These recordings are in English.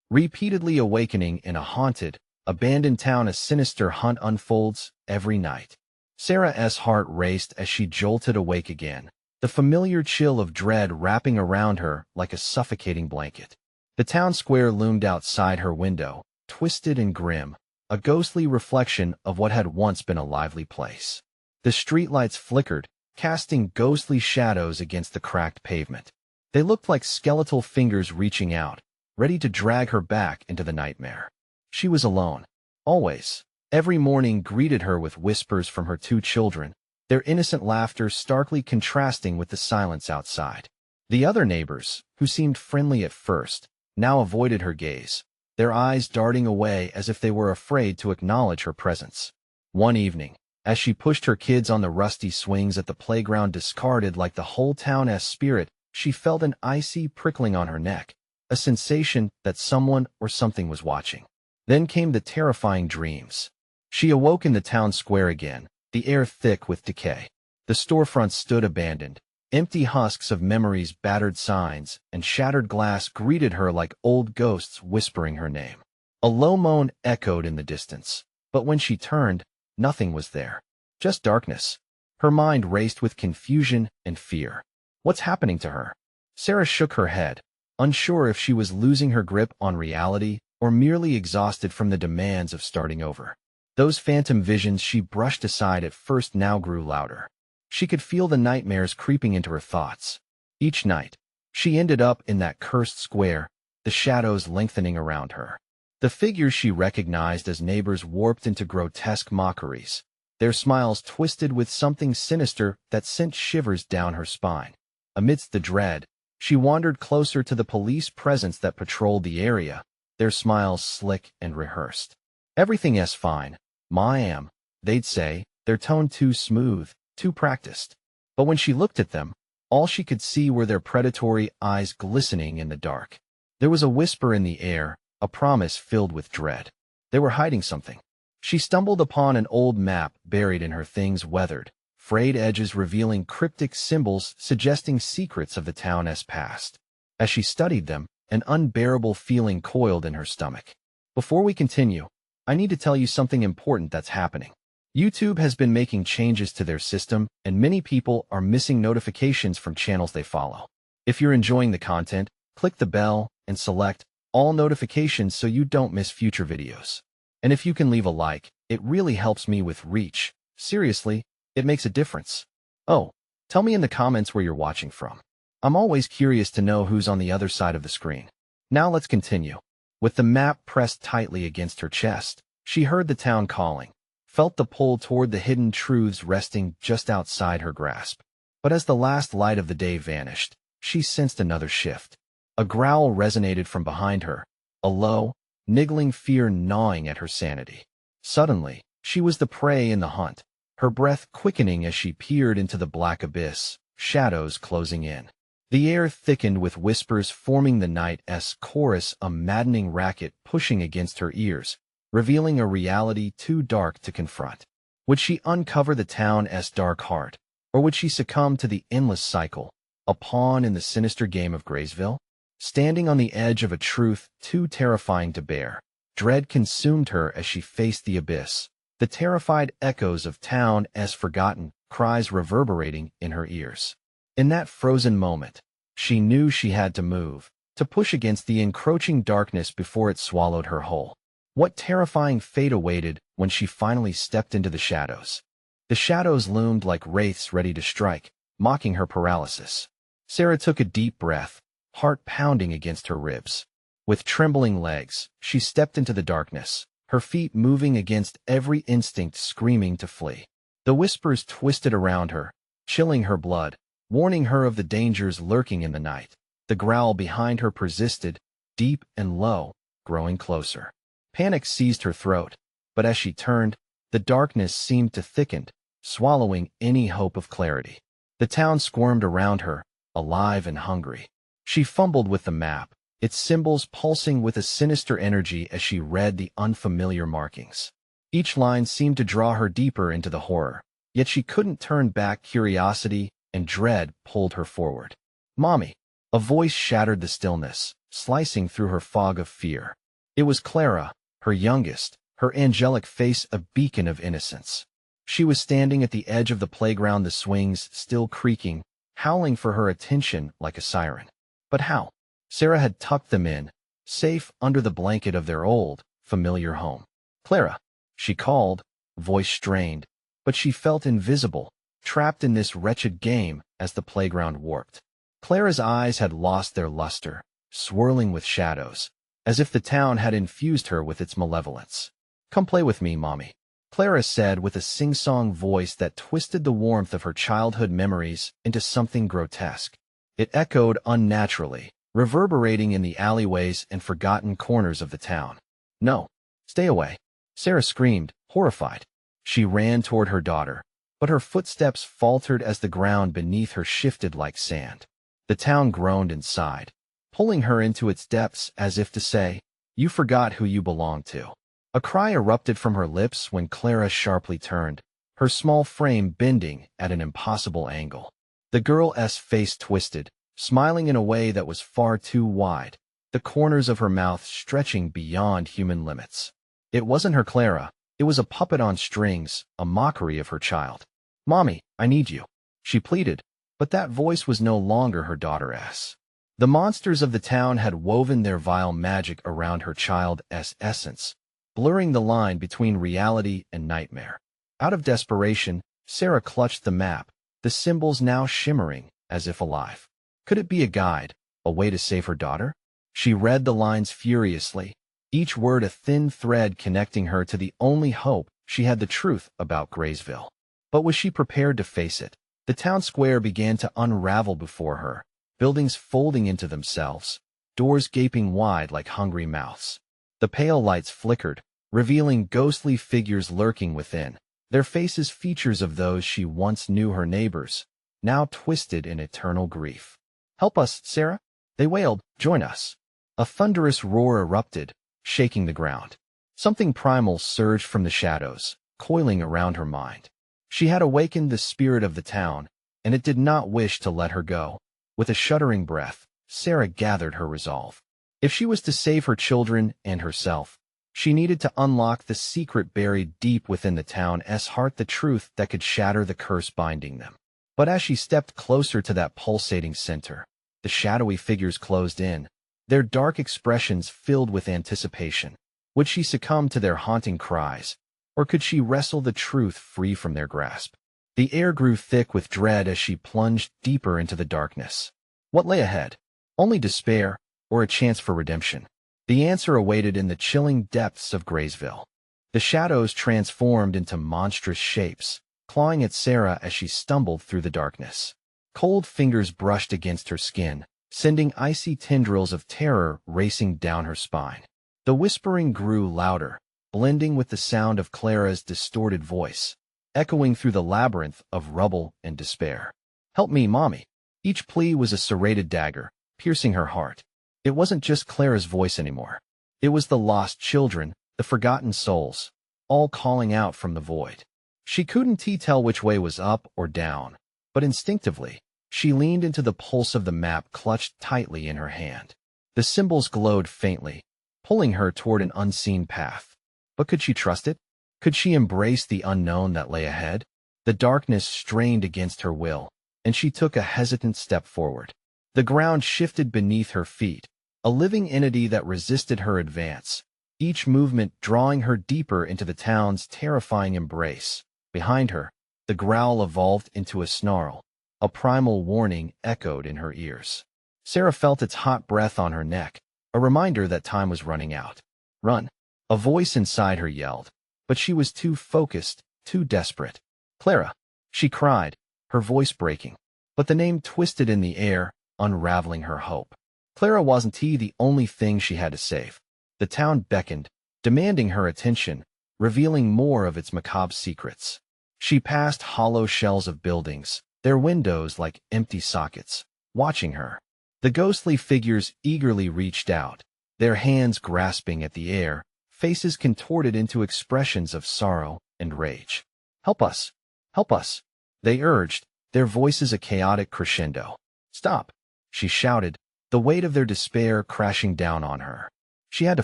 repeatedly awakening in a haunted, abandoned town. A sinister hunt unfolds every night. Sarah's heart raced as she jolted awake again, the familiar chill of dread wrapping around her like a suffocating blanket. The town square loomed outside her window, twisted and grim, a ghostly reflection of what had once been a lively place. The streetlights flickered, casting ghostly shadows against the cracked pavement. They looked like skeletal fingers reaching out, ready to drag her back into the nightmare. She was alone. Always. Every morning greeted her with whispers from her 2 children, their innocent laughter starkly contrasting with the silence outside. The other neighbors, who seemed friendly at first, now avoided her gaze, their eyes darting away as if they were afraid to acknowledge her presence. One evening, as she pushed her kids on the rusty swings at the playground discarded like the whole town's spirit, she felt an icy prickling on her neck, a sensation that someone or something was watching. Then came the terrifying dreams. She awoke in the town square again, the air thick with decay. The storefronts stood abandoned. Empty husks of memories, battered signs, and shattered glass greeted her like old ghosts whispering her name. A low moan echoed in the distance, but when she turned, nothing was there. Just darkness. Her mind raced with confusion and fear. What's happening to her? Sarah shook her head, unsure if she was losing her grip on reality or merely exhausted from the demands of starting over. Those phantom visions she brushed aside at first now grew louder. She could feel the nightmares creeping into her thoughts. Each night, she ended up in that cursed square, the shadows lengthening around her. The figures she recognized as neighbors warped into grotesque mockeries, their smiles twisted with something sinister that sent shivers down her spine. Amidst the dread, she wandered closer to the police presence that patrolled the area, their smiles slick and rehearsed. "Everything's fine, ma'am," they'd say, their tone too smooth, too practiced. But when she looked at them, all she could see were their predatory eyes glistening in the dark. There was a whisper in the air, a promise filled with dread. They were hiding something. She stumbled upon an old map buried in her things, weathered, frayed edges revealing cryptic symbols suggesting secrets of the town's past. As she studied them, an unbearable feeling coiled in her stomach. Before we continue, I need to tell you something important that's happening. YouTube has been making changes to their system, and many people are missing notifications from channels they follow. If you're enjoying the content, click the bell and select all notifications so you don't miss future videos. And if you can leave a like, it really helps me with reach. Seriously, it makes a difference. Oh, tell me in the comments where you're watching from. I'm always curious to know who's on the other side of the screen. Now let's continue. With the map pressed tightly against her chest, she heard the town calling, felt the pull toward the hidden truths resting just outside her grasp. But as the last light of the day vanished, she sensed another shift. A growl resonated from behind her, a low, niggling fear gnawing at her sanity. Suddenly, she was the prey in the hunt, her breath quickening as she peered into the black abyss, shadows closing in. The air thickened with whispers forming the night's chorus, a maddening racket pushing against her ears, revealing a reality too dark to confront. Would she uncover the town's dark heart, or would she succumb to the endless cycle, a pawn in the sinister game of Graysville? Standing on the edge of a truth too terrifying to bear, dread consumed her as she faced the abyss, the terrified echoes of town's forgotten cries reverberating in her ears. In that frozen moment, she knew she had to move, to push against the encroaching darkness before it swallowed her whole. What terrifying fate awaited when she finally stepped into the shadows? The shadows loomed like wraiths ready to strike, mocking her paralysis. Sarah took a deep breath, heart pounding against her ribs. With trembling legs, she stepped into the darkness, her feet moving against every instinct screaming to flee. The whispers twisted around her, chilling her blood, warning her of the dangers lurking in the night. The growl behind her persisted, deep and low, growing closer. Panic seized her throat, but as she turned, the darkness seemed to thicken, swallowing any hope of clarity. The town squirmed around her, alive and hungry. She fumbled with the map, its symbols pulsing with a sinister energy as she read the unfamiliar markings. Each line seemed to draw her deeper into the horror, yet she couldn't turn back. Curiosity and dread pulled her forward. "Mommy!" A voice shattered the stillness, slicing through her fog of fear. It was Clara, her youngest, her angelic face a beacon of innocence. She was standing at the edge of the playground, the swings still creaking, howling for her attention like a siren. But how? Sarah had tucked them in, safe under the blanket of their old, familiar home. Clara, she called, voice strained, but she felt invisible, trapped in this wretched game as the playground warped. Clara's eyes had lost their luster, swirling with shadows, as if the town had infused her with its malevolence. Come play with me, Mommy, Clara said with a sing-song voice that twisted the warmth of her childhood memories into something grotesque. It echoed unnaturally, reverberating in the alleyways and forgotten corners of the town. No, stay away, Sarah screamed, horrified. She ran toward her daughter, but her footsteps faltered as the ground beneath her shifted like sand. The town groaned and sighed, pulling her into its depths as if to say, "You forgot who you belong to." A cry erupted from her lips when Clara sharply turned, her small frame bending at an impossible angle. The girl's face twisted, smiling in a way that was far too wide, the corners of her mouth stretching beyond human limits. It wasn't her Clara, it was a puppet on strings, a mockery of her child. "Mommy, I need you," she pleaded, but that voice was no longer her daughter's. The monsters of the town had woven their vile magic around her child's essence, blurring the line between reality and nightmare. Out of desperation, Sarah clutched the map, the symbols now shimmering as if alive. Could it be a guide, a way to save her daughter? She read the lines furiously, each word a thin thread connecting her to the only hope she had, the truth about Graysville. But was she prepared to face it? The town square began to unravel before her, buildings folding into themselves, doors gaping wide like hungry mouths. The pale lights flickered, revealing ghostly figures lurking within, their faces features of those she once knew, her neighbors, now twisted in eternal grief. "Help us, Sarah," they wailed. "Join us." A thunderous roar erupted, shaking the ground. Something primal surged from the shadows, coiling around her mind. She had awakened the spirit of the town, and it did not wish to let her go. With a shuddering breath, Sarah gathered her resolve. If she was to save her children and herself, she needed to unlock the secret buried deep within the town's heart, the truth that could shatter the curse binding them. But as she stepped closer to that pulsating center, the shadowy figures closed in, their dark expressions filled with anticipation. Would she succumb to their haunting cries, or could she wrestle the truth free from their grasp? The air grew thick with dread as she plunged deeper into the darkness. What lay ahead? Only despair, or a chance for redemption? The answer awaited in the chilling depths of Graysville. The shadows transformed into monstrous shapes, clawing at Sarah as she stumbled through the darkness. Cold fingers brushed against her skin, sending icy tendrils of terror racing down her spine. The whispering grew louder, blending with the sound of Clara's distorted voice, echoing through the labyrinth of rubble and despair. "Help me, Mommy." Each plea was a serrated dagger, piercing her heart. It wasn't just Clara's voice anymore. It was the lost children, the forgotten souls, all calling out from the void. She couldn't tell which way was up or down, but instinctively, she leaned into the pulse of the map clutched tightly in her hand. The symbols glowed faintly, pulling her toward an unseen path. But could she trust it? Could she embrace the unknown that lay ahead? The darkness strained against her will, and she took a hesitant step forward. The ground shifted beneath her feet, a living entity that resisted her advance, each movement drawing her deeper into the town's terrifying embrace. Behind her, the growl evolved into a snarl. A primal warning echoed in her ears. Sarah felt its hot breath on her neck, a reminder that time was running out. "Run!" A voice inside her yelled, but she was too focused, too desperate. "Clara!" she cried, her voice breaking. But the name twisted in the air, unraveling her hope. Clara wasn't the only thing she had to save. The town beckoned, demanding her attention, revealing more of its macabre secrets. She passed hollow shells of buildings, their windows like empty sockets, watching her. The ghostly figures eagerly reached out, their hands grasping at the air, faces contorted into expressions of sorrow and rage. "Help us! Help us!" they urged, their voices a chaotic crescendo. "Stop!" she shouted, the weight of their despair crashing down on her. She had to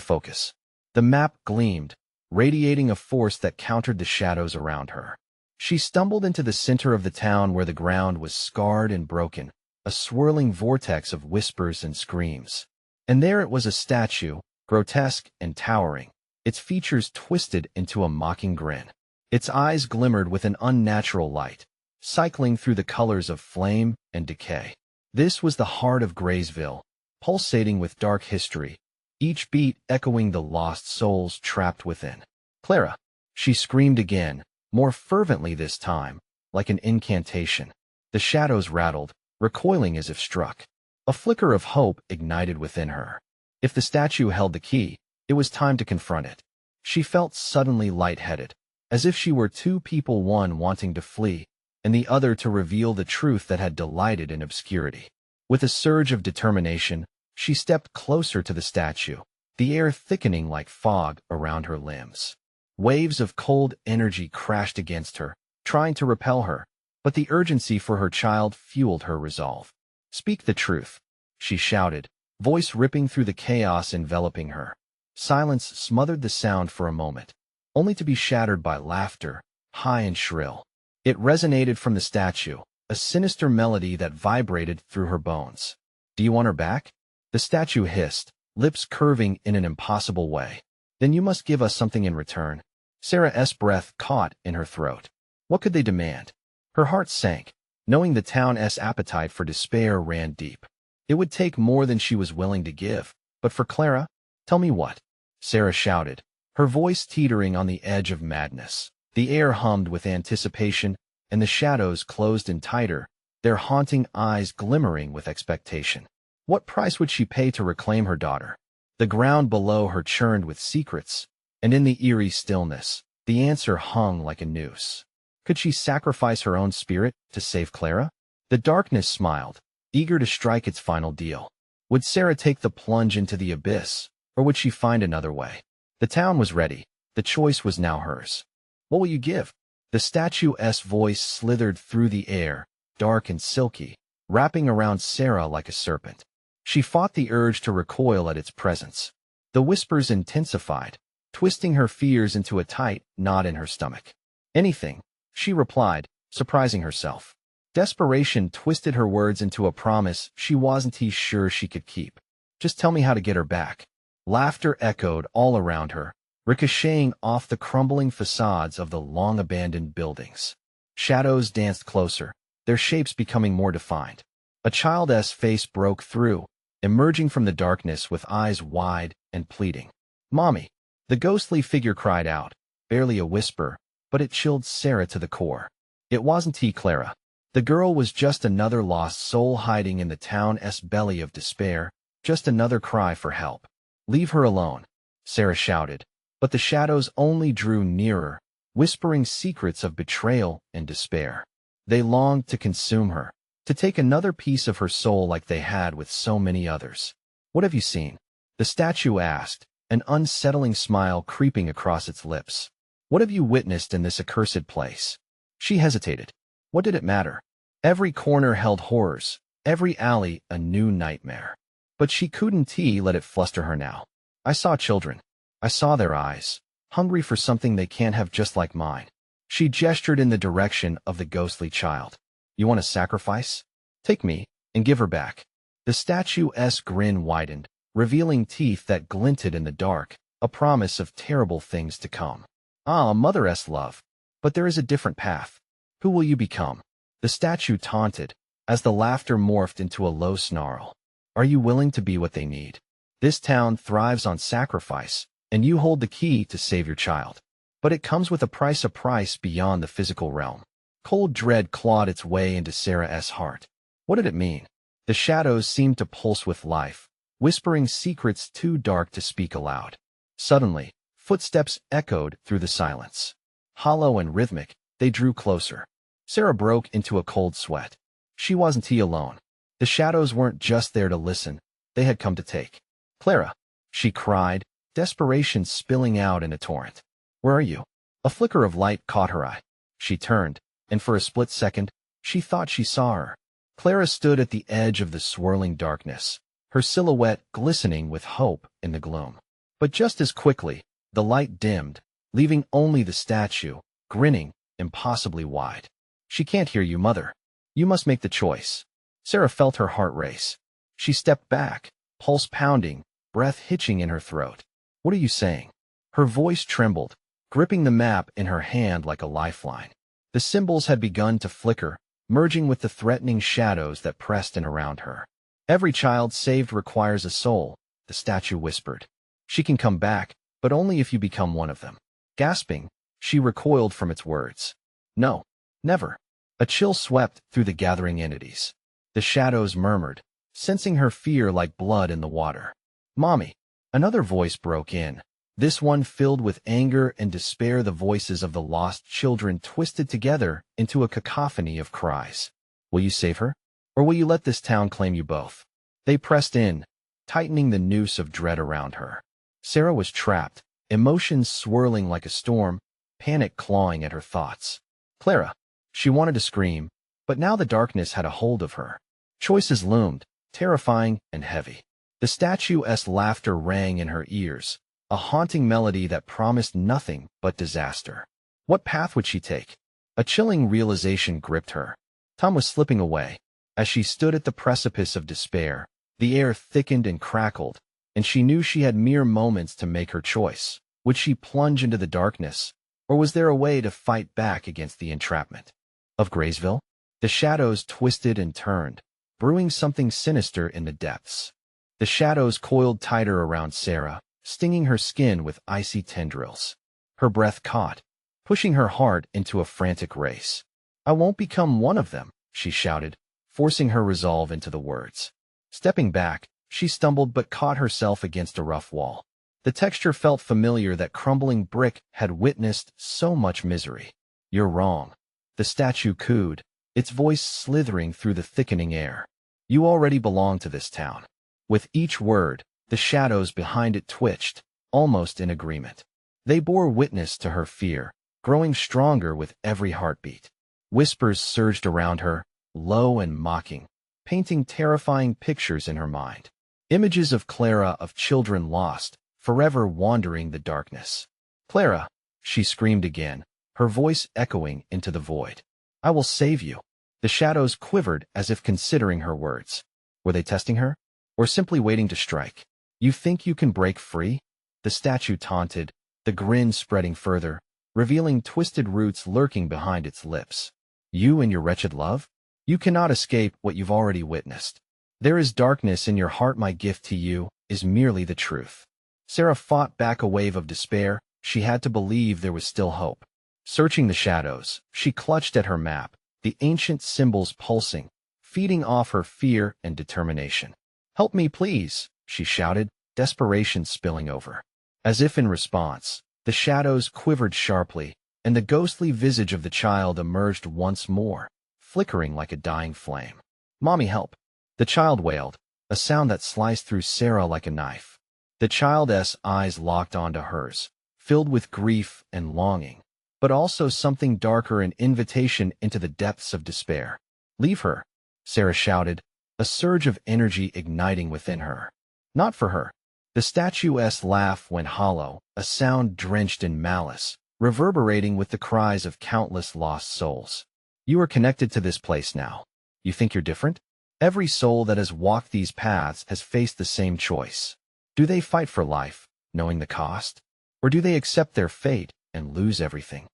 focus. The map gleamed, radiating a force that countered the shadows around her. She stumbled into the center of the town where the ground was scarred and broken, a swirling vortex of whispers and screams. And there it was, a statue, grotesque and towering, its features twisted into a mocking grin. Its eyes glimmered with an unnatural light, cycling through the colors of flame and decay. This was the heart of Graysville, pulsating with dark history, each beat echoing the lost souls trapped within. "Clara!" She screamed again, more fervently this time, like an incantation. The shadows rattled, recoiling as if struck. A flicker of hope ignited within her. If the statue held the key, it was time to confront it. She felt suddenly lightheaded, as if she were two people, one wanting to flee, and the other to reveal the truth that had delighted in obscurity. With a surge of determination, she stepped closer to the statue, the air thickening like fog around her limbs. Waves of cold energy crashed against her, trying to repel her, but the urgency for her child fueled her resolve. "Speak the truth," she shouted, voice ripping through the chaos enveloping her. Silence smothered the sound for a moment, only to be shattered by laughter, high and shrill. It resonated from the statue, a sinister melody that vibrated through her bones. "Do you want her back?" The statue hissed, lips curving in an impossible way. "Then you must give us something in return." Sarah's breath caught in her throat. What could they demand? Her heart sank, knowing the town's appetite for despair ran deep. It would take more than she was willing to give, but for Clara? "Tell me what?" Sarah shouted, her voice teetering on the edge of madness. The air hummed with anticipation, and the shadows closed in tighter, their haunting eyes glimmering with expectation. What price would she pay to reclaim her daughter? The ground below her churned with secrets, and in the eerie stillness, the answer hung like a noose. Could she sacrifice her own spirit to save Clara? The darkness smiled, eager to strike its final deal. Would Sarah take the plunge into the abyss, or would she find another way? The town was ready. The choice was now hers. "What will you give?" The statue's voice slithered through the air, dark and silky, wrapping around Sarah like a serpent. She fought the urge to recoil at its presence. The whispers intensified, twisting her fears into a tight knot in her stomach. "Anything," she replied, surprising herself. Desperation twisted her words into a promise she wasn't sure she could keep. "Just tell me how to get her back." Laughter echoed all around her, ricocheting off the crumbling facades of the long-abandoned buildings. Shadows danced closer, their shapes becoming more defined. A child's face broke through, emerging from the darkness with eyes wide and pleading. "Mommy!" The ghostly figure cried out, barely a whisper, but it chilled Sarah to the core. It wasn't Clara. The girl was just another lost soul hiding in the town's belly of despair, just another cry for help. "Leave her alone," Sarah shouted, but the shadows only drew nearer, whispering secrets of betrayal and despair. They longed to consume her, to take another piece of her soul like they had with so many others. "What have you seen?" the statue asked, an unsettling smile creeping across its lips. "What have you witnessed in this accursed place?" She hesitated. What did it matter? Every corner held horrors, every alley a new nightmare. But she couldn't let it fluster her now. "I saw children. I saw their eyes, hungry for something they can't have, just like mine." She gestured in the direction of the ghostly child. "You want a sacrifice? Take me, and give her back." The statue's grin widened, revealing teeth that glinted in the dark, a promise of terrible things to come. "Ah, a mother's love. But there is a different path. Who will you become?" The statue taunted, as the laughter morphed into a low snarl. "Are you willing to be what they need? This town thrives on sacrifice, and you hold the key to save your child. But it comes with a price beyond the physical realm." Cold dread clawed its way into Sarah's heart. What did it mean? The shadows seemed to pulse with life, whispering secrets too dark to speak aloud. Suddenly, footsteps echoed through the silence. Hollow and rhythmic, they drew closer. Sarah broke into a cold sweat. She wasn't alone. The shadows weren't just there to listen, they had come to take. "Clara!" she cried, desperation spilling out in a torrent. "Where are you?" A flicker of light caught her eye. She turned, and for a split second, she thought she saw her. Clara stood at the edge of the swirling darkness, her silhouette glistening with hope in the gloom. But just as quickly, the light dimmed, leaving only the statue, grinning impossibly wide. "She can't hear you, Mother. You must make the choice." Sarah felt her heart race. She stepped back, pulse pounding, breath hitching in her throat. "What are you saying?" Her voice trembled, gripping the map in her hand like a lifeline. The symbols had begun to flicker, merging with the threatening shadows that pressed in around her. "Every child saved requires a soul," the statue whispered. "She can come back, but only if you become one of them." Gasping, she recoiled from its words. "No, never." A chill swept through the gathering entities. The shadows murmured, sensing her fear like blood in the water. "Mommy!" Another voice broke in, this one filled with anger and despair. The voices of the lost children twisted together into a cacophony of cries. "Will you save her? Or will you let this town claim you both?" They pressed in, tightening the noose of dread around her. Sarah was trapped, emotions swirling like a storm, panic clawing at her thoughts. Clara! She wanted to scream, but now the darkness had a hold of her. Choices loomed, terrifying and heavy. The statue's laughter rang in her ears, a haunting melody that promised nothing but disaster. What path would she take? A chilling realization gripped her. Time was slipping away. As she stood at the precipice of despair, the air thickened and crackled, and she knew she had mere moments to make her choice. Would she plunge into the darkness, or was there a way to fight back against the entrapment of Graysville? The shadows twisted and turned, brewing something sinister in the depths. The shadows coiled tighter around Sarah, stinging her skin with icy tendrils. Her breath caught, pushing her heart into a frantic race. "I won't become one of them," she shouted, forcing her resolve into the words. Stepping back, she stumbled but caught herself against a rough wall. The texture felt familiar. That crumbling brick had witnessed so much misery. "You're wrong," the statue cooed, its voice slithering through the thickening air. "You already belong to this town." With each word, the shadows behind it twitched, almost in agreement. They bore witness to her fear, growing stronger with every heartbeat. Whispers surged around her, low and mocking, painting terrifying pictures in her mind. Images of Clara, of children lost, forever wandering the darkness. "Clara!" she screamed again, her voice echoing into the void. "I will save you." The shadows quivered as if considering her words. Were they testing her? Or simply waiting to strike? "You think you can break free?" the statue taunted, the grin spreading further, revealing twisted roots lurking behind its lips. "You and your wretched love? You cannot escape what you've already witnessed. There is darkness in your heart. My gift to you is merely the truth." Sarah fought back a wave of despair. She had to believe there was still hope. Searching the shadows, she clutched at her map, the ancient symbols pulsing, feeding off her fear and determination. "Help me, please," she shouted, desperation spilling over. As if in response, the shadows quivered sharply, and the ghostly visage of the child emerged once more, flickering like a dying flame. "Mommy, help!" the child wailed, a sound that sliced through Sarah like a knife. The child's eyes locked onto hers, filled with grief and longing, but also something darker, an invitation into the depths of despair. "Leave her," Sarah shouted, a surge of energy igniting within her. "Not for her." The statue's laugh went hollow, a sound drenched in malice, reverberating with the cries of countless lost souls. "You are connected to this place now. You think you're different? Every soul that has walked these paths has faced the same choice. Do they fight for life, knowing the cost? Or do they accept their fate and lose everything?"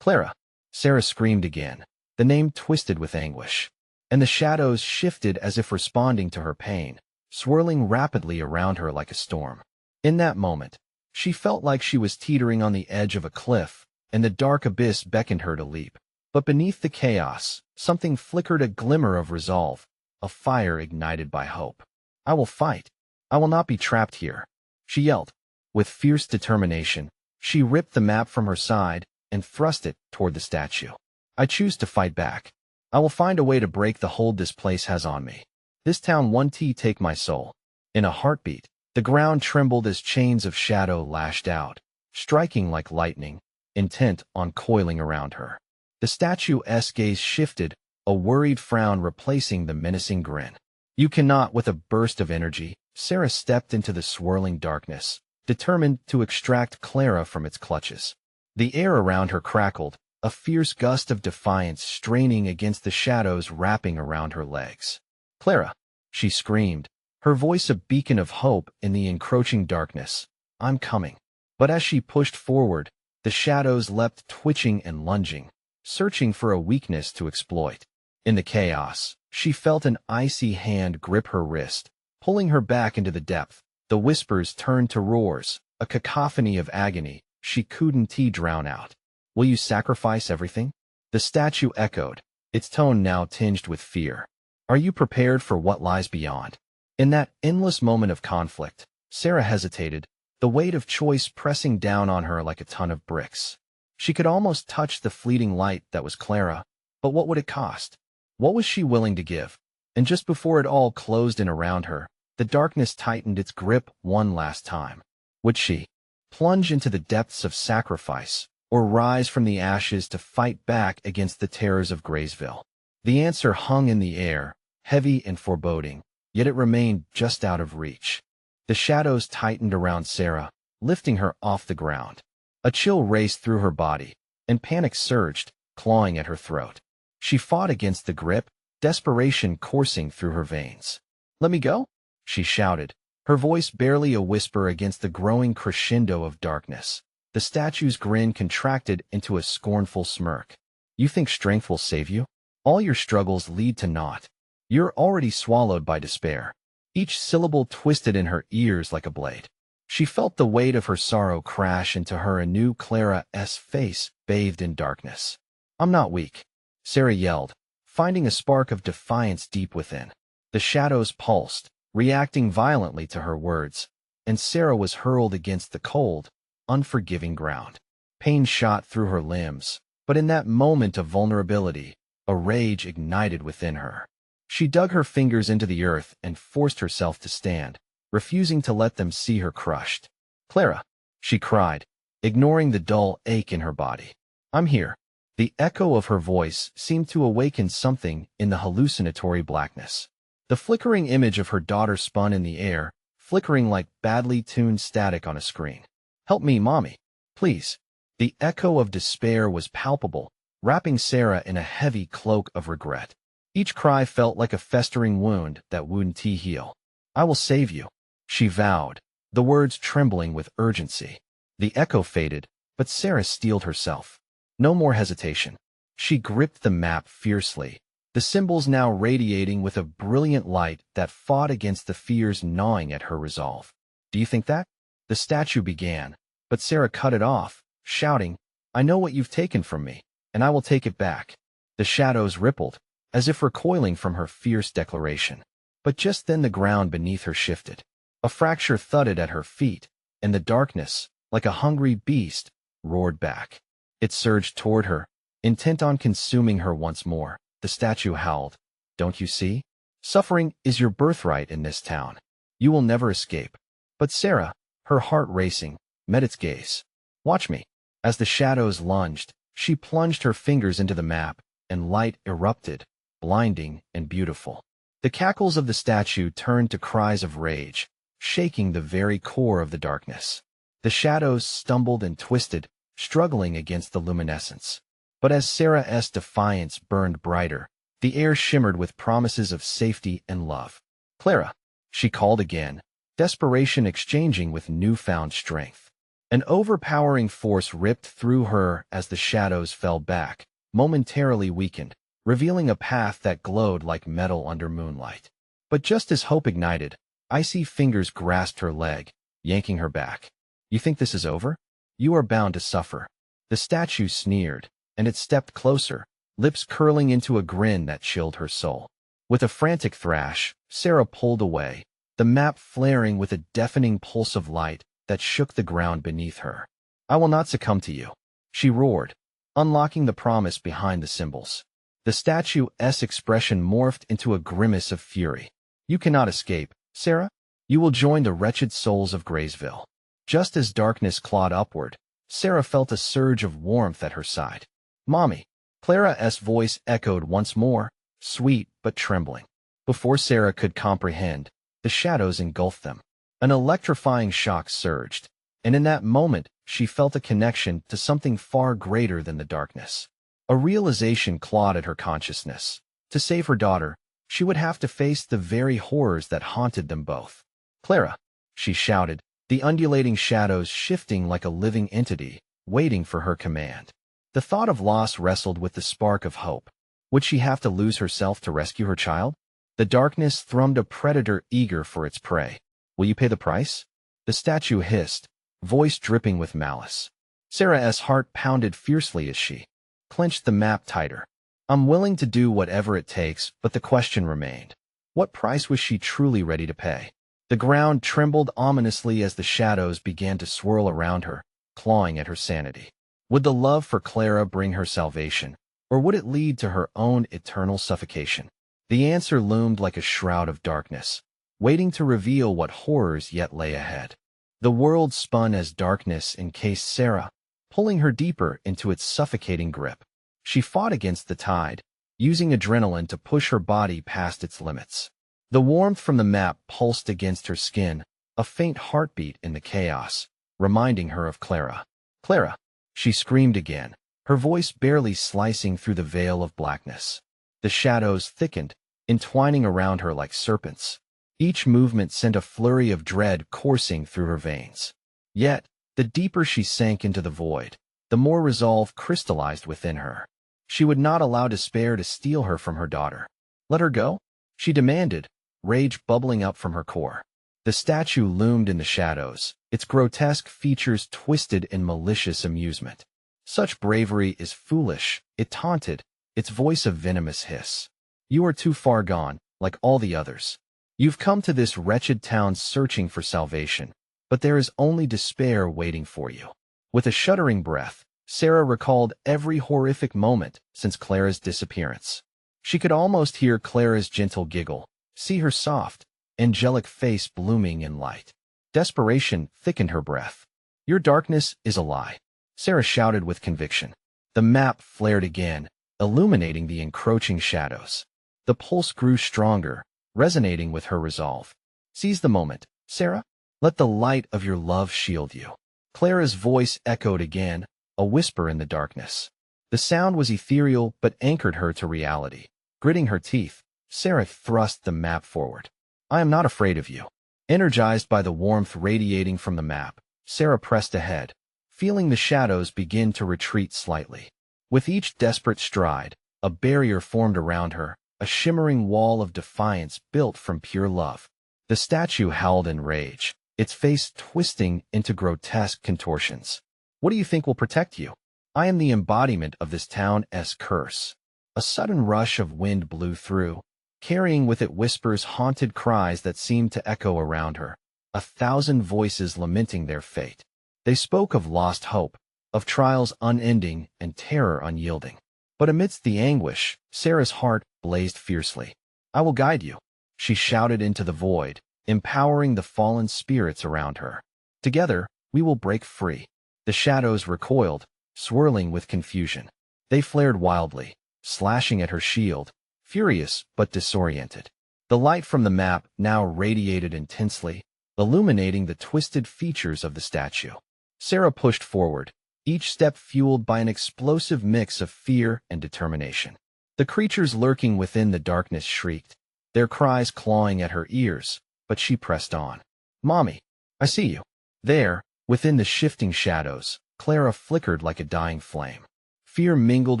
"Clara!" Sarah screamed again, the name twisted with anguish. And the shadows shifted as if responding to her pain, swirling rapidly around her like a storm. In that moment, she felt like she was teetering on the edge of a cliff, and the dark abyss beckoned her to leap. But beneath the chaos, something flickered, a glimmer of resolve, a fire ignited by hope. "I will fight. I will not be trapped here," she yelled. With fierce determination, she ripped the map from her side and thrust it toward the statue. "I choose to fight back. I will find a way to break the hold this place has on me. This town won't take my soul." In a heartbeat, the ground trembled as chains of shadow lashed out, striking like lightning, intent on coiling around her. The statue's gaze shifted, a worried frown replacing the menacing grin. "You cannot," with a burst of energy, Sarah stepped into the swirling darkness, determined to extract Clara from its clutches. The air around her crackled, a fierce gust of defiance straining against the shadows wrapping around her legs. "Clara!" she screamed, her voice a beacon of hope in the encroaching darkness. "I'm coming." But as she pushed forward, the shadows leapt, twitching and lunging, searching for a weakness to exploit. In the chaos, she felt an icy hand grip her wrist, pulling her back into the depth. The whispers turned to roars, a cacophony of agony she couldn't drown out. "Will you sacrifice everything?" The statue echoed, its tone now tinged with fear. "Are you prepared for what lies beyond?" In that endless moment of conflict, Sarah hesitated, the weight of choice pressing down on her like a ton of bricks. She could almost touch the fleeting light that was Clara, but what would it cost? What was she willing to give? And just before it all closed in around her, the darkness tightened its grip one last time. Would she plunge into the depths of sacrifice, or rise from the ashes to fight back against the terrors of Graysville? The answer hung in the air, heavy and foreboding, yet it remained just out of reach. The shadows tightened around Sarah, lifting her off the ground. A chill raced through her body, and panic surged, clawing at her throat. She fought against the grip, desperation coursing through her veins. "Let me go," she shouted, her voice barely a whisper against the growing crescendo of darkness. The statue's grin contracted into a scornful smirk. "You think strength will save you? All your struggles lead to naught. You're already swallowed by despair." Each syllable twisted in her ears like a blade. She felt the weight of her sorrow crash into her anew. Clara's face bathed in darkness. "I'm not weak," Sarah yelled, finding a spark of defiance deep within. The shadows pulsed, reacting violently to her words, and Sarah was hurled against the cold, unforgiving ground. Pain shot through her limbs, but in that moment of vulnerability, a rage ignited within her. She dug her fingers into the earth and forced herself to stand, refusing to let them see her crushed. "Clara," she cried, ignoring the dull ache in her body. "I'm here." The echo of her voice seemed to awaken something in the hallucinatory blackness. The flickering image of her daughter spun in the air, flickering like badly tuned static on a screen. "Help me, Mommy. Please." The echo of despair was palpable, wrapping Sarah in a heavy cloak of regret. Each cry felt like a festering wound that wouldn't heal. "I will save you," she vowed, the words trembling with urgency. The echo faded, but Sarah steeled herself. No more hesitation. She gripped the map fiercely, the symbols now radiating with a brilliant light that fought against the fears gnawing at her resolve. "Do you think that?" the statue began, but Sarah cut it off, shouting, "I know what you've taken from me, and I will take it back." The shadows rippled, as if recoiling from her fierce declaration. But just then the ground beneath her shifted. A fracture thudded at her feet, and the darkness, like a hungry beast, roared back. It surged toward her, intent on consuming her once more. The statue howled, "Don't you see? Suffering is your birthright in this town. You will never escape." But Sarah, her heart racing, met its gaze. "Watch me." As the shadows lunged, she plunged her fingers into the map, and light erupted, blinding and beautiful. The cackles of the statue turned to cries of rage, shaking the very core of the darkness. The shadows stumbled and twisted, struggling against the luminescence. But as Sarah's defiance burned brighter, the air shimmered with promises of safety and love. "Clara," she called again, desperation exchanging with newfound strength. An overpowering force ripped through her as the shadows fell back, momentarily weakened, revealing a path that glowed like metal under moonlight. But just as hope ignited, icy fingers grasped her leg, yanking her back. "You think this is over? You are bound to suffer." The statue sneered, and it stepped closer, lips curling into a grin that chilled her soul. With a frantic thrash, Sarah pulled away, the map flaring with a deafening pulse of light that shook the ground beneath her. "I will not succumb to you," she roared, unlocking the promise behind the symbols. The statue's expression morphed into a grimace of fury. "You cannot escape, Sarah. You will join the wretched souls of Graysville." Just as darkness clawed upward, Sarah felt a surge of warmth at her side. "Mommy." Clara's voice echoed once more, sweet but trembling. Before Sarah could comprehend, the shadows engulfed them. An electrifying shock surged, and in that moment she felt a connection to something far greater than the darkness. A realization clawed at her consciousness. To save her daughter, she would have to face the very horrors that haunted them both. "Clara!" she shouted, the undulating shadows shifting like a living entity, waiting for her command. The thought of loss wrestled with the spark of hope. Would she have to lose herself to rescue her child? The darkness thrummed a predator eager for its prey. "Will you pay the price?" The statue hissed, voice dripping with malice. Sarah's heart pounded fiercely as she clenched the map tighter. "I'm willing to do whatever it takes," but the question remained. What price was she truly ready to pay? The ground trembled ominously as the shadows began to swirl around her, clawing at her sanity. Would the love for Clara bring her salvation, or would it lead to her own eternal suffocation? The answer loomed like a shroud of darkness, waiting to reveal what horrors yet lay ahead. The world spun as darkness encased Sarah, pulling her deeper into its suffocating grip. She fought against the tide, using adrenaline to push her body past its limits. The warmth from the map pulsed against her skin, a faint heartbeat in the chaos, reminding her of Clara. "Clara!" she screamed again, her voice barely slicing through the veil of blackness. The shadows thickened, entwining around her like serpents. Each movement sent a flurry of dread coursing through her veins. Yet, the deeper she sank into the void, the more resolve crystallized within her. She would not allow despair to steal her from her daughter. "Let her go?" she demanded, rage bubbling up from her core. The statue loomed in the shadows, its grotesque features twisted in malicious amusement. "Such bravery is foolish," it taunted, its voice a venomous hiss. "You are too far gone, like all the others. You've come to this wretched town searching for salvation, but there is only despair waiting for you." With a shuddering breath, Sarah recalled every horrific moment since Clara's disappearance. She could almost hear Clara's gentle giggle, see her soft, angelic face blooming in light. Desperation thickened her breath. "Your darkness is a lie," Sarah shouted with conviction. The map flared again, illuminating the encroaching shadows. The pulse grew stronger, resonating with her resolve. "Seize the moment, Sarah. Let the light of your love shield you." Clara's voice echoed again, a whisper in the darkness. The sound was ethereal but anchored her to reality. Gritting her teeth, Sarah thrust the map forward. "I am not afraid of you." Energized by the warmth radiating from the map, Sarah pressed ahead, feeling the shadows begin to retreat slightly. With each desperate stride, a barrier formed around her, a shimmering wall of defiance built from pure love. The statue howled in rage, its face twisting into grotesque contortions. "What do you think will protect you? I am the embodiment of this town's curse." A sudden rush of wind blew through, carrying with it whispers, haunted cries that seemed to echo around her, 1,000 voices lamenting their fate. They spoke of lost hope, of trials unending and terror unyielding. But amidst the anguish, Sarah's heart blazed fiercely. "I will guide you," she shouted into the void, empowering the fallen spirits around her. "Together, we will break free." The shadows recoiled, swirling with confusion. They flared wildly, slashing at her shield, furious but disoriented. The light from the map now radiated intensely, illuminating the twisted features of the statue. Sarah pushed forward, each step fueled by an explosive mix of fear and determination. The creatures lurking within the darkness shrieked, their cries clawing at her ears, but she pressed on. "Mommy, I see you." There, within the shifting shadows, Clara flickered like a dying flame. Fear mingled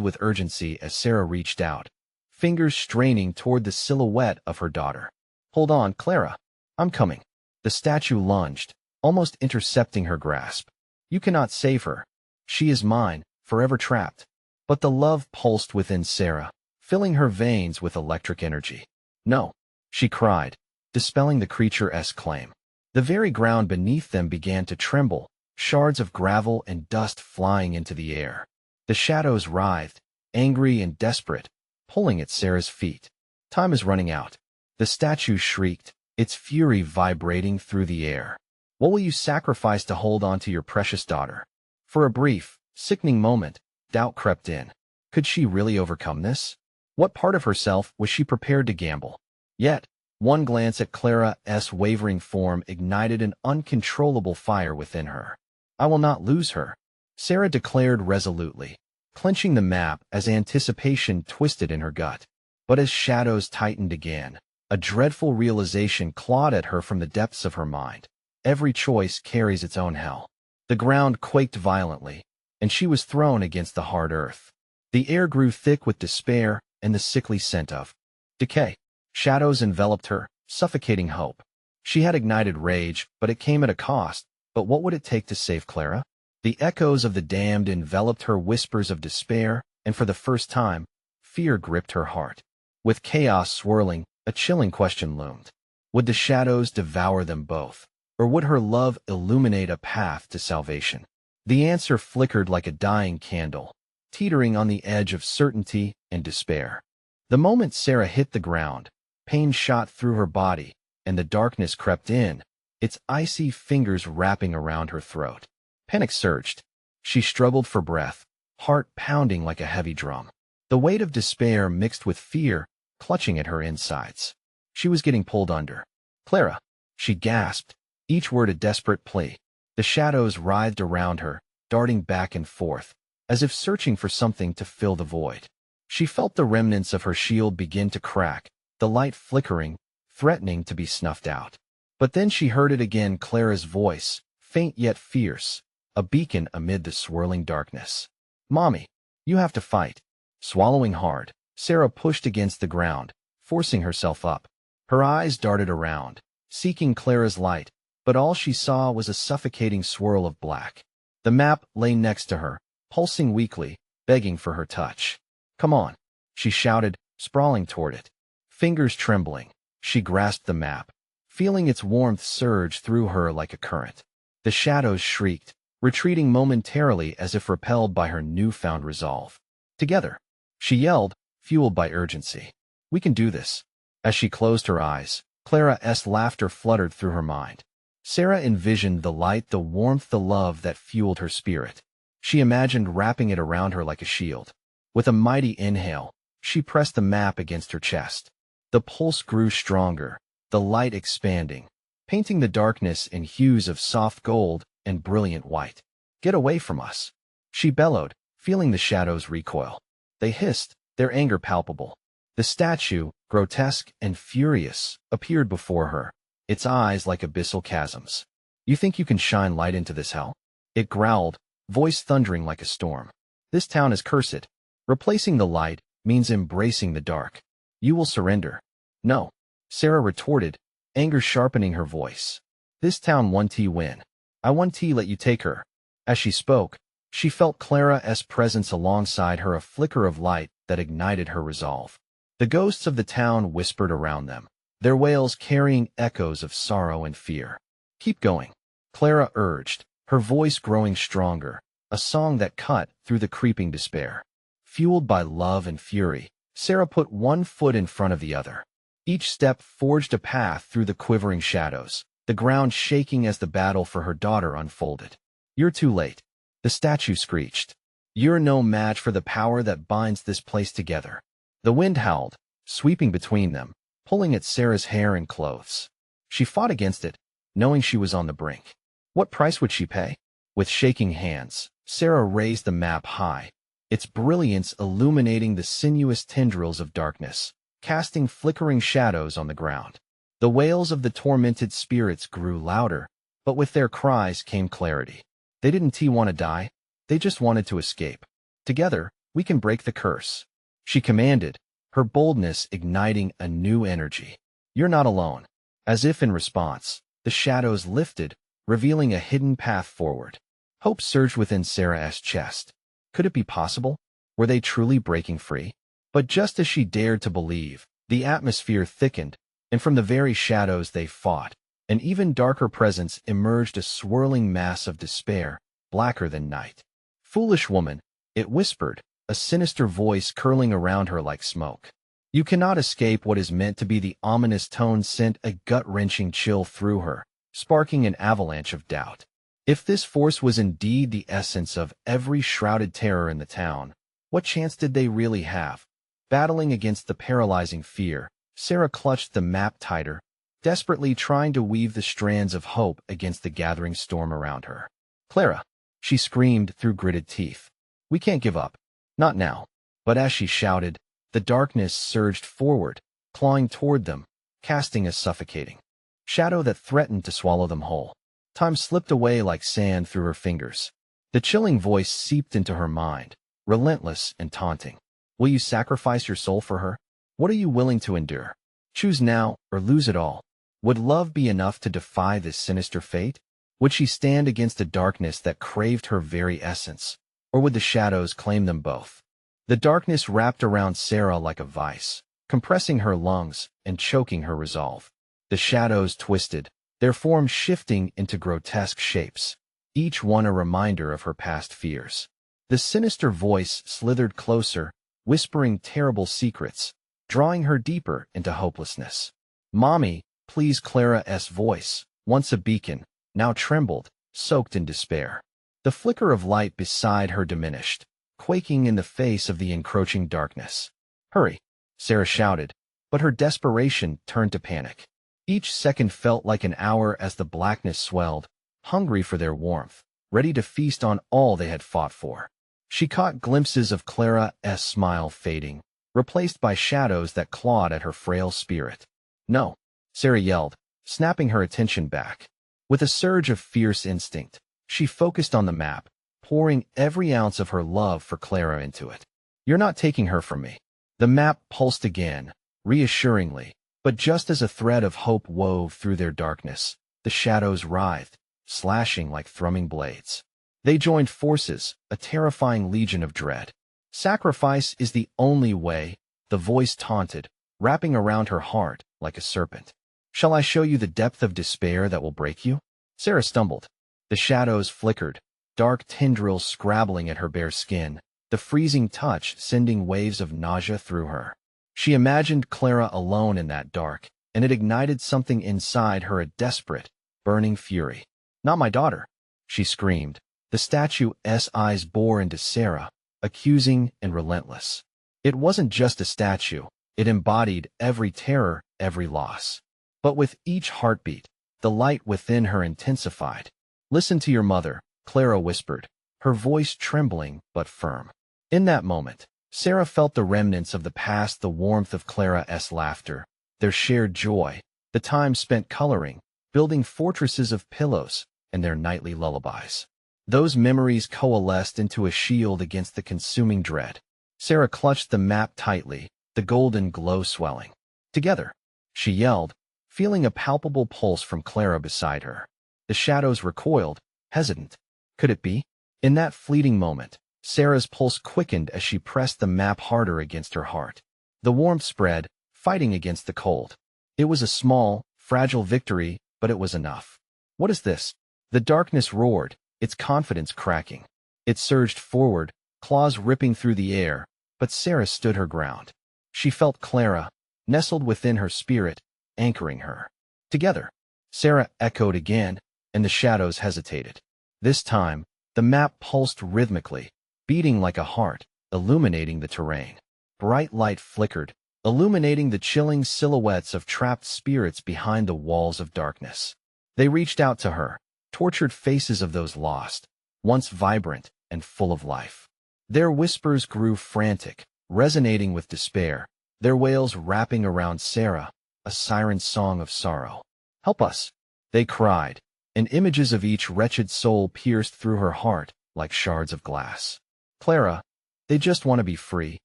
with urgency as Sarah reached out, fingers straining toward the silhouette of her daughter. "Hold on, Clara. I'm coming." The statue lunged, almost intercepting her grasp. "You cannot save her. She is mine, forever trapped." But the love pulsed within Sarah, filling her veins with electric energy. "No," she cried, dispelling the creature's claim. The very ground beneath them began to tremble, shards of gravel and dust flying into the air. The shadows writhed, angry and desperate, pulling at Sarah's feet. "Time is running out." The statue shrieked, its fury vibrating through the air. "What will you sacrifice to hold on to your precious daughter?" For a brief, sickening moment, doubt crept in. Could she really overcome this? What part of herself was she prepared to gamble? Yet, One glance at Clara's wavering form ignited an uncontrollable fire within her. I will not lose her, Sarah declared resolutely, clenching the map as anticipation twisted in her gut. But as shadows tightened again, a dreadful realization clawed at her from the depths of her mind. Every choice carries its own hell. The ground quaked violently, and she was thrown against the hard earth. The air grew thick with despair and the sickly scent of decay. Shadows enveloped her, suffocating hope. She had ignited rage, but it came at a cost. But what would it take to save Clara? The echoes of the damned enveloped her, whispers of despair, and for the first time, fear gripped her heart. With chaos swirling, a chilling question loomed. Would the shadows devour them both, or would her love illuminate a path to salvation? The answer flickered like a dying candle, teetering on the edge of certainty and despair. The moment Sarah hit the ground, pain shot through her body, and the darkness crept in, its icy fingers wrapping around her throat. Panic surged. She struggled for breath, heart pounding like a heavy drum. The weight of despair mixed with fear, clutching at her insides. She was getting pulled under. Clara, she gasped, each word a desperate plea. The shadows writhed around her, darting back and forth, as if searching for something to fill the void. She felt the remnants of her shield begin to crack, the light flickering, threatening to be snuffed out. But then she heard it again, Clara's voice, faint yet fierce, a beacon amid the swirling darkness. Mommy, you have to fight. Swallowing hard, Sarah pushed against the ground, forcing herself up. Her eyes darted around, seeking Clara's light, but all she saw was a suffocating swirl of black. The map lay next to her, pulsing weakly, begging for her touch. Come on, she shouted, sprawling toward it. Fingers trembling, she grasped the map, feeling its warmth surge through her like a current. The shadows shrieked, retreating momentarily as if repelled by her newfound resolve. Together, she yelled, fueled by urgency. We can do this. As she closed her eyes, Clara's laughter fluttered through her mind. Sarah envisioned the light, the warmth, the love that fueled her spirit. She imagined wrapping it around her like a shield. With a mighty inhale, she pressed the map against her chest. The pulse grew stronger, the light expanding, painting the darkness in hues of soft gold and brilliant white. Get away from us, she bellowed, feeling the shadows recoil. They hissed, their anger palpable. The statue, grotesque and furious, appeared before her, its eyes like abyssal chasms. You think you can shine light into this hell? It growled, voice thundering like a storm. This town is cursed. Replacing the light means embracing the dark. You will surrender. No, Sarah retorted, anger sharpening her voice. This town won't win. I won't let you take her. As she spoke, she felt Clara's presence alongside her, a flicker of light that ignited her resolve. The ghosts of the town whispered around them, their wails carrying echoes of sorrow and fear. Keep going, Clara urged, her voice growing stronger, a song that cut through the creeping despair. Fueled by love and fury, Sarah put one foot in front of the other. Each step forged a path through the quivering shadows, the ground shaking as the battle for her daughter unfolded. You're too late, the statue screeched. You're no match for the power that binds this place together. The wind howled, sweeping between them, pulling at Sarah's hair and clothes. She fought against it, knowing she was on the brink. What price would she pay? With shaking hands, Sarah raised the map high, its brilliance illuminating the sinuous tendrils of darkness, casting flickering shadows on the ground. The wails of the tormented spirits grew louder, but with their cries came clarity. They didn't want to die, they just wanted to escape. Together, we can break the curse, she commanded, her boldness igniting a new energy. You're not alone. As if in response, the shadows lifted, revealing a hidden path forward. Hope surged within Sarah's chest. Could it be possible? Were they truly breaking free? But just as she dared to believe, the atmosphere thickened, and from the very shadows they fought, an even darker presence emerged, a swirling mass of despair, blacker than night. Foolish woman, it whispered, a sinister voice curling around her like smoke. You cannot escape. What is meant to be the ominous tone sent a gut-wrenching chill through her, sparking an avalanche of doubt. If this force was indeed the essence of every shrouded terror in the town, what chance did they really have? Battling against the paralyzing fear, Sarah clutched the map tighter, desperately trying to weave the strands of hope against the gathering storm around her. "Clara," she screamed through gritted teeth. "We can't give up. Not now." But as she shouted, the darkness surged forward, clawing toward them, casting a suffocating shadow that threatened to swallow them whole. Time slipped away like sand through her fingers. The chilling voice seeped into her mind, relentless and taunting. "Will you sacrifice your soul for her? What are you willing to endure? Choose now or lose it all." Would love be enough to defy this sinister fate? Would she stand against a darkness that craved her very essence? Or would the shadows claim them both? The darkness wrapped around Sarah like a vice, compressing her lungs and choking her resolve. The shadows twisted, their forms shifting into grotesque shapes, each one a reminder of her past fears. The sinister voice slithered closer, whispering terrible secrets, drawing her deeper into hopelessness. "Mommy, please." Clara's voice, once a beacon, now trembled, soaked in despair. The flicker of light beside her diminished, quaking in the face of the encroaching darkness. "Hurry," Sarah shouted, but her desperation turned to panic. Each second felt like an hour as the blackness swelled, hungry for their warmth, ready to feast on all they had fought for. She caught glimpses of Clara's smile fading, replaced by shadows that clawed at her frail spirit. "No," Sarah yelled, snapping her attention back. With a surge of fierce instinct, she focused on the map, pouring every ounce of her love for Clara into it. "You're not taking her from me." The map pulsed again, reassuringly, but just as a thread of hope wove through their darkness, the shadows writhed, slashing like thrumming blades. They joined forces, a terrifying legion of dread. "Sacrifice is the only way," the voice taunted, wrapping around her heart like a serpent. "Shall I show you the depth of despair that will break you?" Sarah stumbled. The shadows flickered, dark tendrils scrabbling at her bare skin, the freezing touch sending waves of nausea through her. She imagined Clara alone in that dark, and it ignited something inside her, a desperate, burning fury. "Not my daughter," she screamed. The statue's eyes bore into Sarah, accusing and relentless. It wasn't just a statue, it embodied every terror, every loss. But with each heartbeat, the light within her intensified. "Listen to your mother," Clara whispered, her voice trembling but firm. In that moment, Sarah felt the remnants of the past, the warmth of Clara's laughter, their shared joy, the time spent coloring, building fortresses of pillows, and their nightly lullabies. Those memories coalesced into a shield against the consuming dread. Sarah clutched the map tightly, the golden glow swelling. "Together," she yelled, feeling a palpable pulse from Clara beside her. The shadows recoiled, hesitant. Could it be? In that fleeting moment, Sarah's pulse quickened as she pressed the map harder against her heart. The warmth spread, fighting against the cold. It was a small, fragile victory, but it was enough. "What is this?" The darkness roared, its confidence cracking. It surged forward, claws ripping through the air, but Sarah stood her ground. She felt Clara, nestled within her spirit, anchoring her. "Together," Sarah echoed again, and the shadows hesitated. This time, the map pulsed rhythmically, beating like a heart, illuminating the terrain. Bright light flickered, illuminating the chilling silhouettes of trapped spirits behind the walls of darkness. They reached out to her, tortured faces of those lost, once vibrant and full of life. Their whispers grew frantic, resonating with despair, their wails wrapping around Sarah, a siren song of sorrow. "Help us," they cried, and images of each wretched soul pierced through her heart like shards of glass. "Clara, they just want to be free,"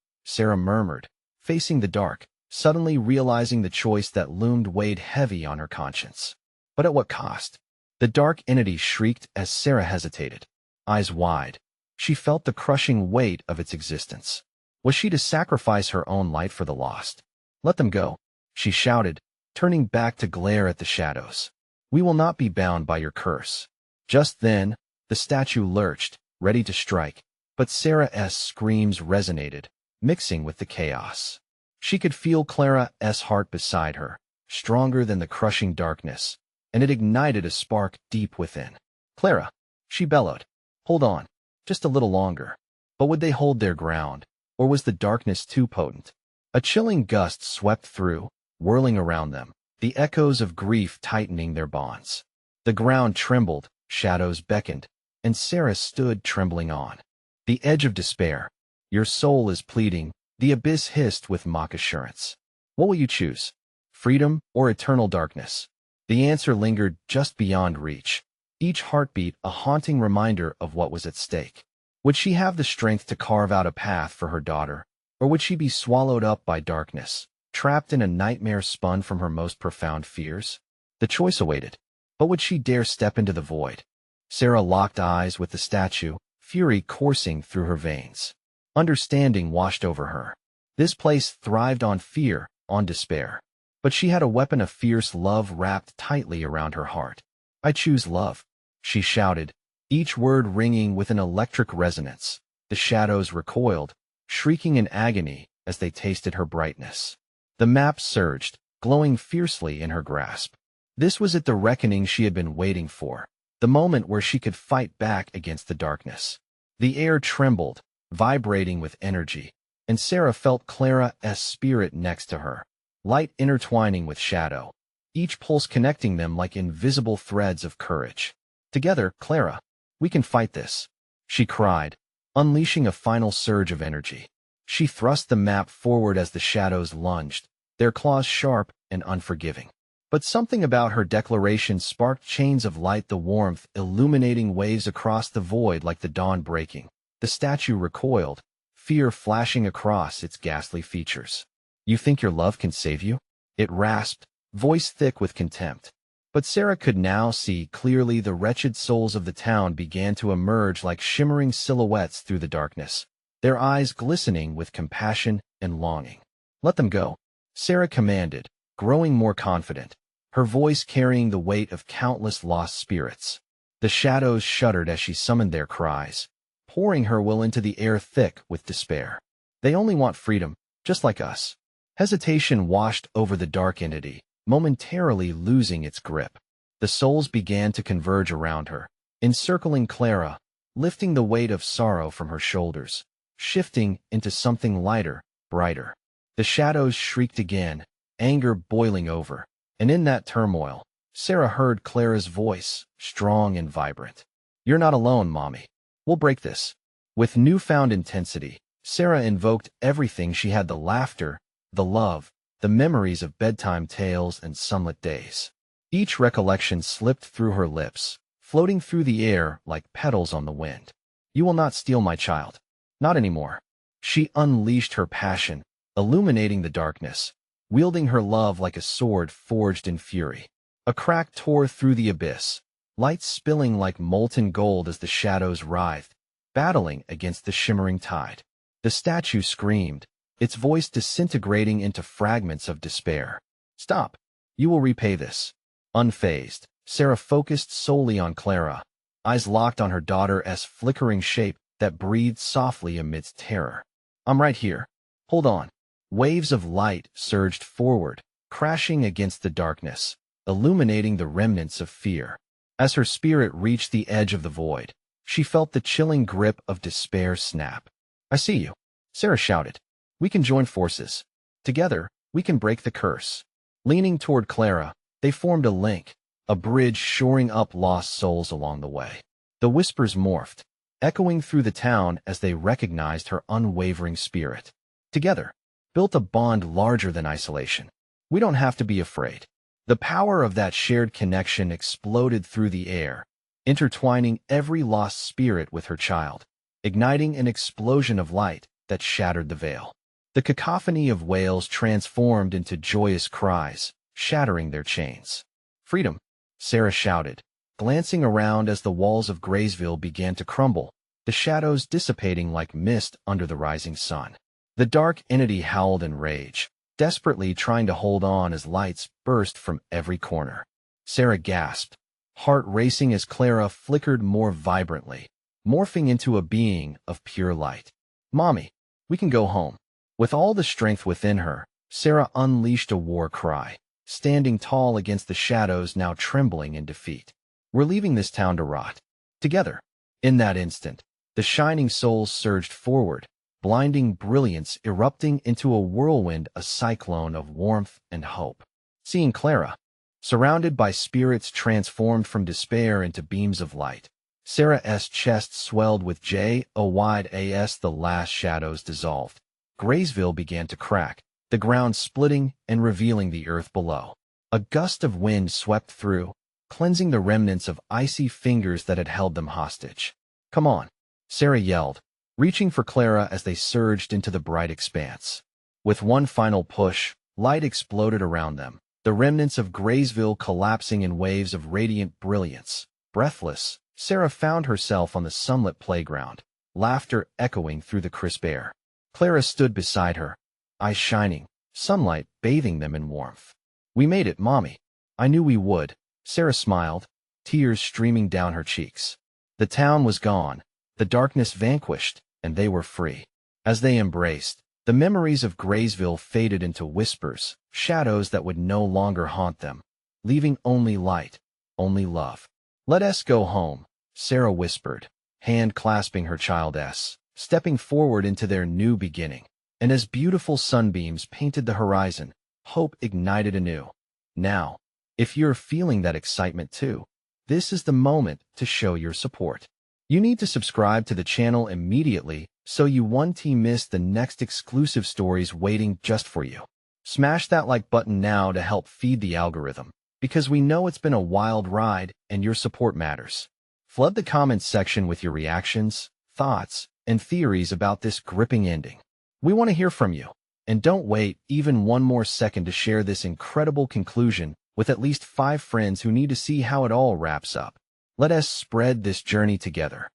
Sarah murmured, facing the dark, suddenly realizing the choice that loomed weighed heavy on her conscience. But at what cost? The dark entity shrieked as Sarah hesitated. Eyes wide, she felt the crushing weight of its existence. Was she to sacrifice her own light for the lost? "Let them go," she shouted, turning back to glare at the shadows. "We will not be bound by your curse." Just then, the statue lurched, ready to strike, but Sarah's screams resonated, mixing with the chaos. She could feel Clara's heart beside her, stronger than the crushing darkness, and it ignited a spark deep within. "Clara," she bellowed, "hold on, just a little longer." But would they hold their ground, or was the darkness too potent? A chilling gust swept through, whirling around them, the echoes of grief tightening their bonds. The ground trembled, shadows beckoned, and Sarah stood trembling on the edge of despair. Your soul is pleading, the abyss hissed with mock assurance. What will you choose? Freedom or eternal darkness? The answer lingered just beyond reach, each heartbeat a haunting reminder of what was at stake. Would she have the strength to carve out a path for her daughter, or would she be swallowed up by darkness, trapped in a nightmare spun from her most profound fears? The choice awaited, but would she dare step into the void? Sarah locked eyes with the statue, fury coursing through her veins. Understanding washed over her. This place thrived on fear, on despair. But she had a weapon of fierce love wrapped tightly around her heart. I choose love, she shouted, each word ringing with an electric resonance. The shadows recoiled, shrieking in agony as they tasted her brightness. The map surged, glowing fiercely in her grasp. This was it, the reckoning she had been waiting for, the moment where she could fight back against the darkness. The air trembled, vibrating with energy, and Sarah felt Clara's spirit next to her, light intertwining with shadow, each pulse connecting them like invisible threads of courage. Together, Clara, we can fight this, she cried, unleashing a final surge of energy. She thrust the map forward as the shadows lunged, their claws sharp and unforgiving. But something about her declaration sparked chains of light, the warmth illuminating waves across the void like the dawn breaking. The statue recoiled, fear flashing across its ghastly features. You think your love can save you? It rasped, voice thick with contempt. But Sarah could now see clearly. The wretched souls of the town began to emerge like shimmering silhouettes through the darkness, their eyes glistening with compassion and longing. Let them go, Sarah commanded, growing more confident, her voice carrying the weight of countless lost spirits. The shadows shuddered as she summoned their cries, pouring her will into the air thick with despair. They only want freedom, just like us. Hesitation washed over the dark entity, momentarily losing its grip. The souls began to converge around her, encircling Clara, lifting the weight of sorrow from her shoulders, shifting into something lighter, brighter. The shadows shrieked again, anger boiling over, and in that turmoil, Sarah heard Clara's voice, strong and vibrant. You're not alone, Mommy. We'll break this. With newfound intensity, Sarah invoked everything she had: the laughter, the love, the memories of bedtime tales and sunlit days. Each recollection slipped through her lips, floating through the air like petals on the wind. You will not steal my child. Not anymore. She unleashed her passion, illuminating the darkness, wielding her love like a sword forged in fury. A crack tore through the abyss, light spilling like molten gold as the shadows writhed, battling against the shimmering tide. The statue screamed, its voice disintegrating into fragments of despair. Stop. You will repay this. Unfazed, Sarah focused solely on Clara, eyes locked on her daughter's flickering shape that breathed softly amidst terror. I'm right here. Hold on. Waves of light surged forward, crashing against the darkness, illuminating the remnants of fear. As her spirit reached the edge of the void, she felt the chilling grip of despair snap. I see you, Sarah shouted. We can join forces. Together, we can break the curse. Leaning toward Clara, they formed a link, a bridge shoring up lost souls along the way. The whispers morphed, echoing through the town as they recognized her unwavering spirit. Together, built a bond larger than isolation. We don't have to be afraid. The power of that shared connection exploded through the air, intertwining every lost spirit with her child, igniting an explosion of light that shattered the veil. The cacophony of wails transformed into joyous cries, shattering their chains. Freedom, Sarah shouted, glancing around as the walls of Graysville began to crumble, the shadows dissipating like mist under the rising sun. The dark entity howled in rage, desperately trying to hold on as lights burst from every corner. Sarah gasped, heart racing as Clara flickered more vibrantly, morphing into a being of pure light. Mommy, we can go home. With all the strength within her, Sarah unleashed a war cry, standing tall against the shadows now trembling in defeat. We're leaving this town to rot. Together. In that instant, the shining souls surged forward, blinding brilliance erupting into a whirlwind, a cyclone of warmth and hope. Seeing Clara, surrounded by spirits transformed from despair into beams of light, Sarah's chest swelled with joy. As the last shadows dissolved, Graysville began to crack, the ground splitting and revealing the earth below. A gust of wind swept through, cleansing the remnants of icy fingers that had held them hostage. "Come on," Sarah yelled, reaching for Clara as they surged into the bright expanse. With one final push, light exploded around them, the remnants of Graysville collapsing in waves of radiant brilliance. Breathless, Sarah found herself on the sunlit playground, laughter echoing through the crisp air. Clara stood beside her, eyes shining, sunlight bathing them in warmth. "We made it, Mommy. I knew we would." Sarah smiled, tears streaming down her cheeks. The town was gone, the darkness vanquished, and they were free. As they embraced, the memories of Graysville faded into whispers, shadows that would no longer haunt them, leaving only light, only love. "Let us go home," Sarah whispered, hand clasping her child's, stepping forward into their new beginning. And as beautiful sunbeams painted the horizon, hope ignited anew. Now, if you're feeling that excitement too, this is the moment to show your support. You need to subscribe to the channel immediately so you won't miss the next exclusive stories waiting just for you. Smash that like button now to help feed the algorithm, because we know it's been a wild ride and your support matters. Flood the comments section with your reactions, thoughts, and theories about this gripping ending. We want to hear from you. And don't wait even one more second to share this incredible conclusion with at least 5 friends who need to see how it all wraps up. Let us spread this journey together.